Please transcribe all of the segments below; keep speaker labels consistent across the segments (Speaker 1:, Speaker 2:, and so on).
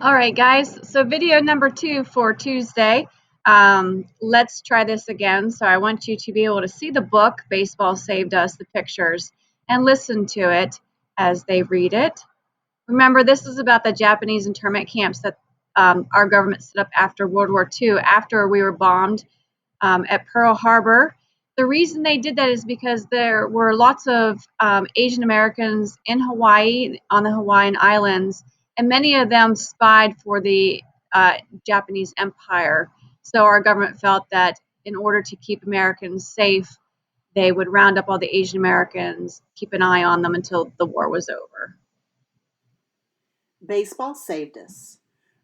Speaker 1: All right, guys. So video number 2 for Tuesday. Let's try this again. So I want you to be able to see the book, Baseball Saved Us, the pictures, and listen to it as they read it. Remember, this is about the Japanese internment camps that our government set up after World War II, after we were bombed at Pearl Harbor. The reason they did that is because there were lots of Asian Americans in Hawaii, on the Hawaiian Islands, and many of them spied for the Japanese Empire. So our government felt that in order to keep Americans safe, they would round up all the Asian Americans, keep an eye on them until the war was over.
Speaker 2: Baseball Saved Us.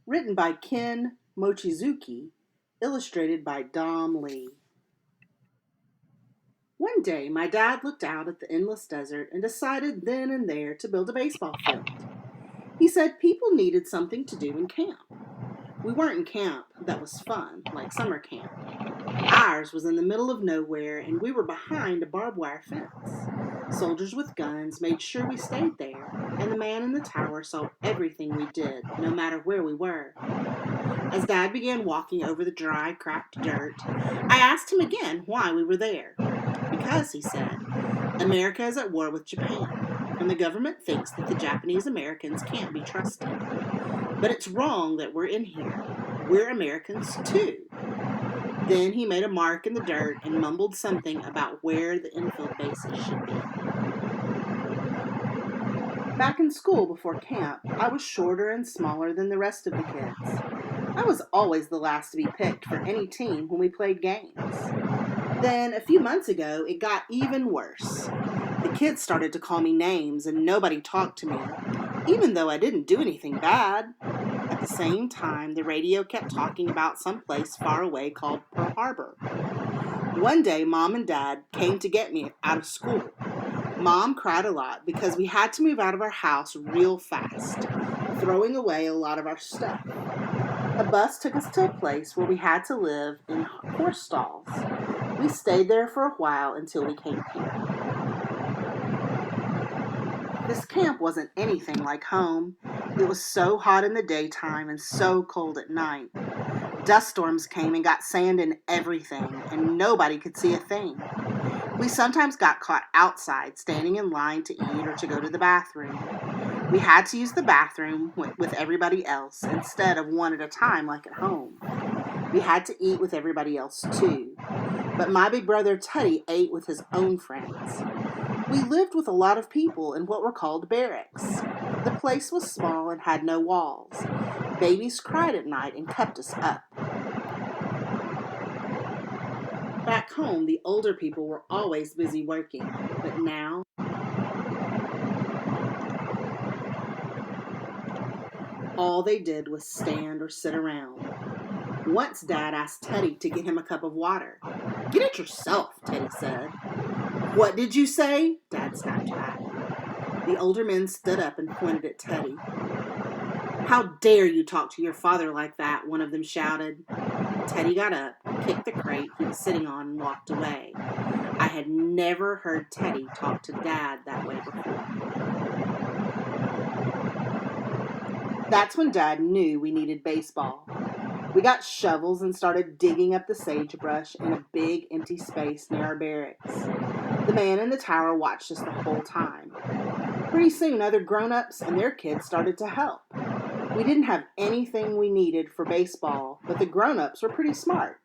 Speaker 2: Written by Ken Mochizuki, illustrated by Dom Lee. One day, my dad looked out at the endless desert and decided then and there to build a baseball field. He said people needed something to do in camp. We weren't in camp that was fun, like summer camp. Ours was in the middle of nowhere, and we were behind a barbed wire fence. Soldiers with guns made sure we stayed there, and the man in the tower saw everything we did, no matter where we were. As Dad began walking over the dry, cracked dirt, I asked him again why we were there. Because, he said, America is at war with Japan, and the government thinks that the Japanese Americans can't be trusted. But it's wrong that we're in here. We're Americans too. Then he made a mark in the dirt and mumbled something about where the infield bases should be. Back in school before camp, I was shorter and smaller than the rest of the kids. I was always the last to be picked for any team when we played games. Then, a few months ago, it got even worse. The kids started to call me names and nobody talked to me, even though I didn't do anything bad. At the same time, the radio kept talking about some place far away called Pearl Harbor. One day, Mom and Dad came to get me out of school. Mom cried a lot because we had to move out of our house real fast, throwing away a lot of our stuff. A bus took us to a place where we had to live in horse stalls. We stayed there for a while until we came here. This camp wasn't anything like home. It was so hot in the daytime and so cold at night. Dust storms came and got sand in everything, and nobody could see a thing. We sometimes got caught outside, standing in line to eat or to go to the bathroom. We had to use the bathroom with everybody else instead of one at a time like at home. We had to eat with everybody else too. But my big brother Teddy ate with his own friends. We lived with a lot of people in what were called barracks. The place was small and had no walls. Babies cried at night and kept us up. Back home, the older people were always busy working, but now all they did was stand or sit around. Once Dad asked Teddy to get him a cup of water. "Get it yourself," Teddy said. "What did you say?" Dad snapped back. The older men stood up and pointed at Teddy. "How dare you talk to your father like that?" one of them shouted. Teddy got up, kicked the crate he was sitting on, and walked away. I had never heard Teddy talk to Dad that way before. That's when Dad knew we needed baseball. We got shovels and started digging up the sagebrush in a big empty space near our barracks. The man in the tower watched us the whole time. Pretty soon, other grown-ups and their kids started to help. We didn't have anything we needed for baseball, but the grown-ups were pretty smart.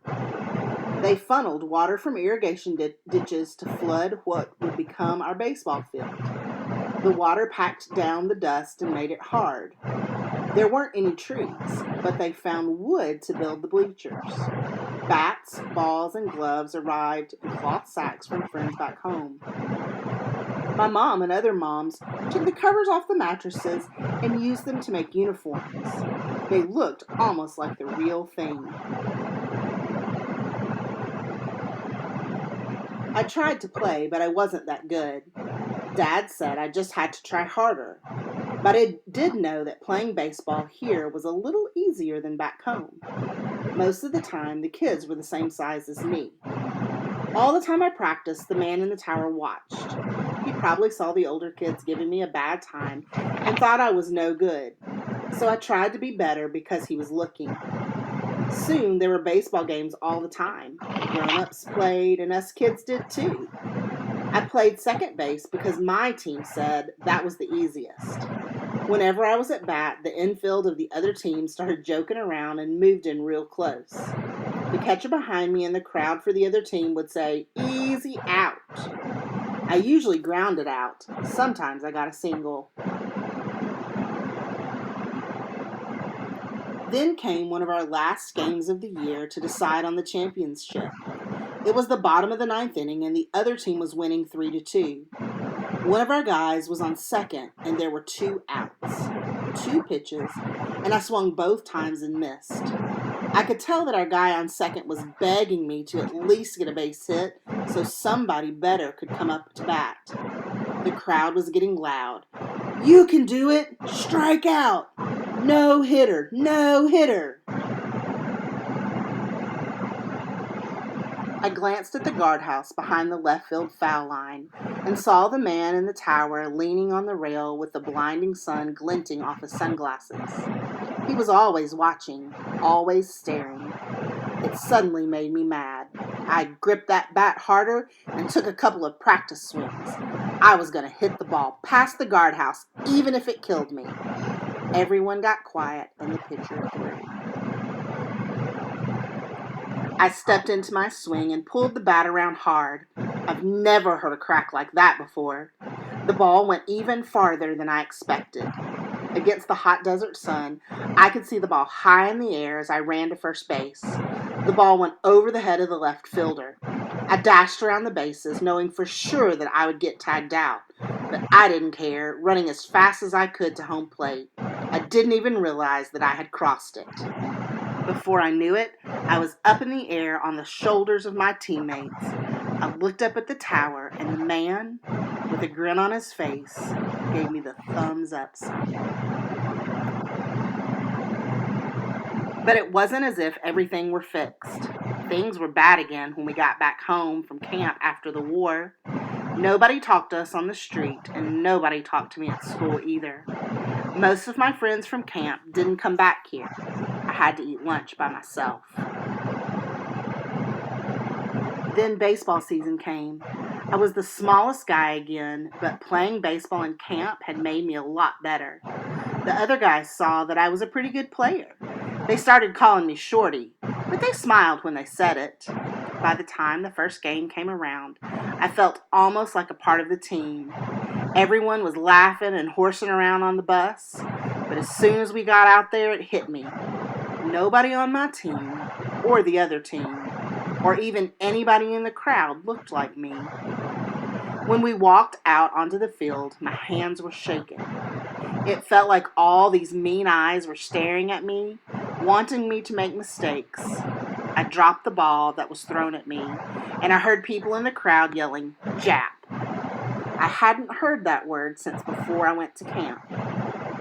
Speaker 2: They funneled water from irrigation ditches to flood what would become our baseball field. The water packed down the dust and made it hard. There weren't any trees, but they found wood to build the bleachers. Bats, balls, and gloves arrived in cloth sacks from friends back home. My mom and other moms took the covers off the mattresses and used them to make uniforms. They looked almost like the real thing. I tried to play, but I wasn't that good. Dad said I just had to try harder. But I did know that playing baseball here was a little easier than back home. Most of the time, the kids were the same size as me. All the time I practiced, the man in the tower watched. He probably saw the older kids giving me a bad time and thought I was no good. So I tried to be better because he was looking. Soon there were baseball games all the time. Grown-ups played and us kids did too. I played second base because my team said that was the easiest. Whenever I was at bat, the infield of the other team started joking around and moved in real close. The catcher behind me and the crowd for the other team would say, "Easy out." I usually grounded out. Sometimes I got a single. Then came one of our last games of the year to decide on the championship. It was the bottom of the ninth inning and the other team was winning 3-2. One of our guys was on second and there were 2 outs. 2 pitches, and I swung both times and missed. I could tell that our guy on second was begging me to at least get a base hit so somebody better could come up to bat. The crowd was getting loud. "You can do it! Strike out! No hitter! No hitter!" I glanced at the guardhouse behind the left field foul line and saw the man in the tower leaning on the rail with the blinding sun glinting off his sunglasses. He was always watching, always staring. It suddenly made me mad. I gripped that bat harder and took a couple of practice swings. I was going to hit the ball past the guardhouse, even if it killed me. Everyone got quiet and the pitcher threw. I stepped into my swing and pulled the bat around hard. I've never heard a crack like that before. The ball went even farther than I expected. Against the hot desert sun, I could see the ball high in the air as I ran to first base. The ball went over the head of the left fielder. I dashed around the bases, knowing for sure that I would get tagged out. But I didn't care, running as fast as I could to home plate. I didn't even realize that I had crossed it. Before I knew it, I was up in the air on the shoulders of my teammates. I looked up at the tower, and the man, with a grin on his face, gave me the thumbs up sign. But it wasn't as if everything were fixed. Things were bad again when we got back home from camp after the war. Nobody talked to us on the street, and nobody talked to me at school either. Most of my friends from camp didn't come back here. I had to eat lunch by myself. Then baseball season came. I was the smallest guy again, but playing baseball in camp had made me a lot better. The other guys saw that I was a pretty good player. They started calling me Shorty, but they smiled when they said it. By the time the first game came around, I felt almost like a part of the team. Everyone was laughing and horsing around on the bus, but as soon as we got out there, it hit me. Nobody on my team, or the other team, or even anybody in the crowd looked like me. When we walked out onto the field, my hands were shaking. It felt like all these mean eyes were staring at me, wanting me to make mistakes. I dropped the ball that was thrown at me, and I heard people in the crowd yelling, "Jap." I hadn't heard that word since before I went to camp.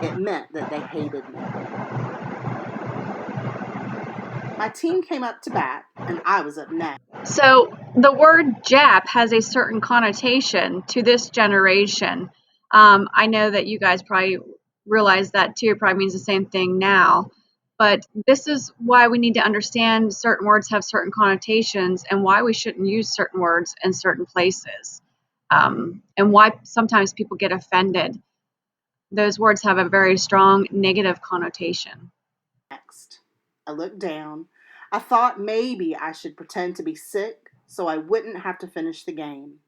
Speaker 2: It meant that they hated me. My team came up to bat, and I was up next.
Speaker 1: So the word Jap has a certain connotation to this generation. I know that you guys probably realize that too. It probably means the same thing now. But this is why we need to understand certain words have certain connotations and why we shouldn't use certain words in certain places. And why sometimes people get offended. Those words have a very strong negative connotation.
Speaker 2: I looked down. I thought maybe I should pretend to be sick so I wouldn't have to finish the game.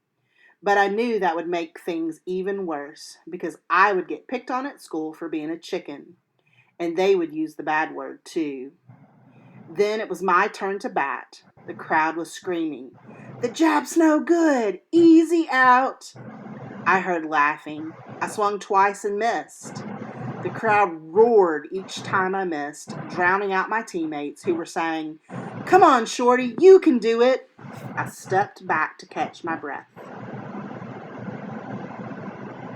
Speaker 2: But I knew that would make things even worse because I would get picked on at school for being a chicken. And they would use the bad word too. Then it was my turn to bat. The crowd was screaming, "The Jap's no good! Easy out!" I heard laughing. I swung twice and missed. The crowd roared each time I missed, drowning out my teammates who were saying, "Come on, Shorty, you can do it." I stepped back to catch my breath.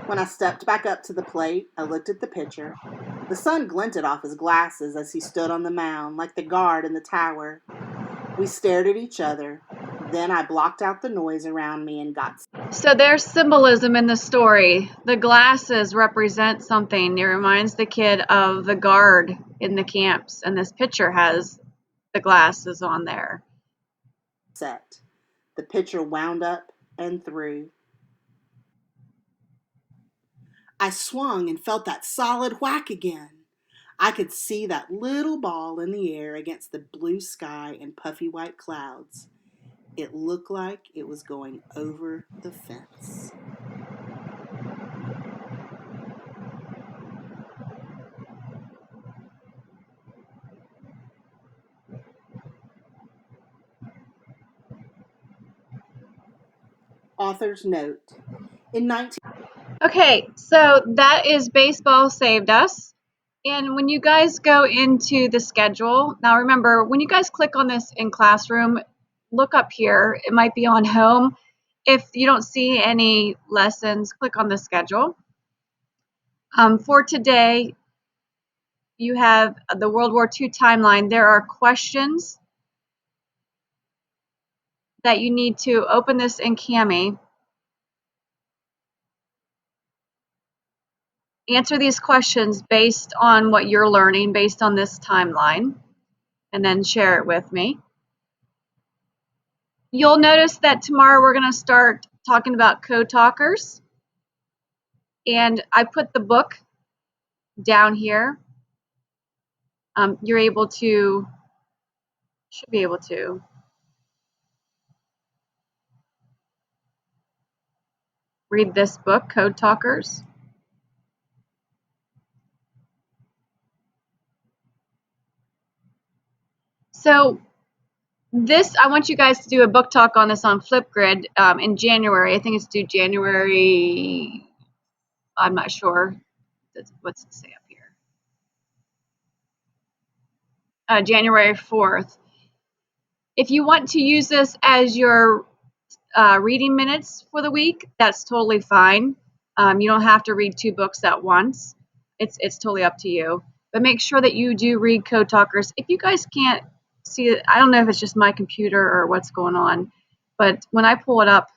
Speaker 2: When I stepped back up to the plate, I looked at the pitcher. The sun glinted off his glasses as he stood on the mound like the guard in the tower. We stared at each other. Then I blocked out the noise around me and got.
Speaker 1: So there's symbolism in the story. The glasses represent something. It reminds the kid of the guard in the camps, and this picture has the glasses on there.
Speaker 2: Set. The pitcher wound up and threw. I swung and felt that solid whack again. I could see that little ball in the air against the blue sky and puffy white clouds. It looked like it was going over the fence. Author's note. In 19
Speaker 1: Okay, so that is Baseball Saved Us. And when you guys go into the schedule, now remember, when you guys click on this in Classroom, look up here. It might be on Home. If you don't see any lessons, click on the schedule. For today, you have the World War II timeline. There are questions that you need to open this in Kami. Answer these questions based on what you're learning, based on this timeline, and then share it with me. You'll notice that tomorrow we're going to start talking about Code Talkers. And I put the book down here. You're able to, should be able to, read this book, Code Talkers. So this, I want you guys to do a book talk on this on Flipgrid in January. I think it's due January, I'm not sure. What's it say up here? January 4th. If you want to use this as your reading minutes for the week, that's totally fine. You don't have to read 2 books at once. It's totally up to you. But make sure that you do read Code Talkers. If you guys can't see it, I don't know if it's just my computer or what's going on, but when I pull it up,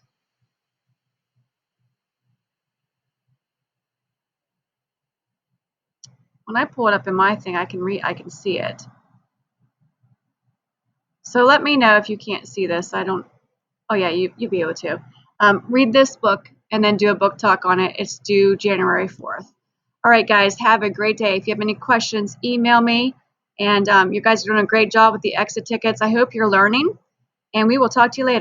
Speaker 1: in my thing, I can see it. So let me know if you can't see this. Oh yeah, you'll be able to. Read this book and then do a book talk on it. It's due January 4th. All right, guys, have a great day. If you have any questions, email me. And you guys are doing a great job with the exit tickets. I hope you're learning, and we will talk to you later.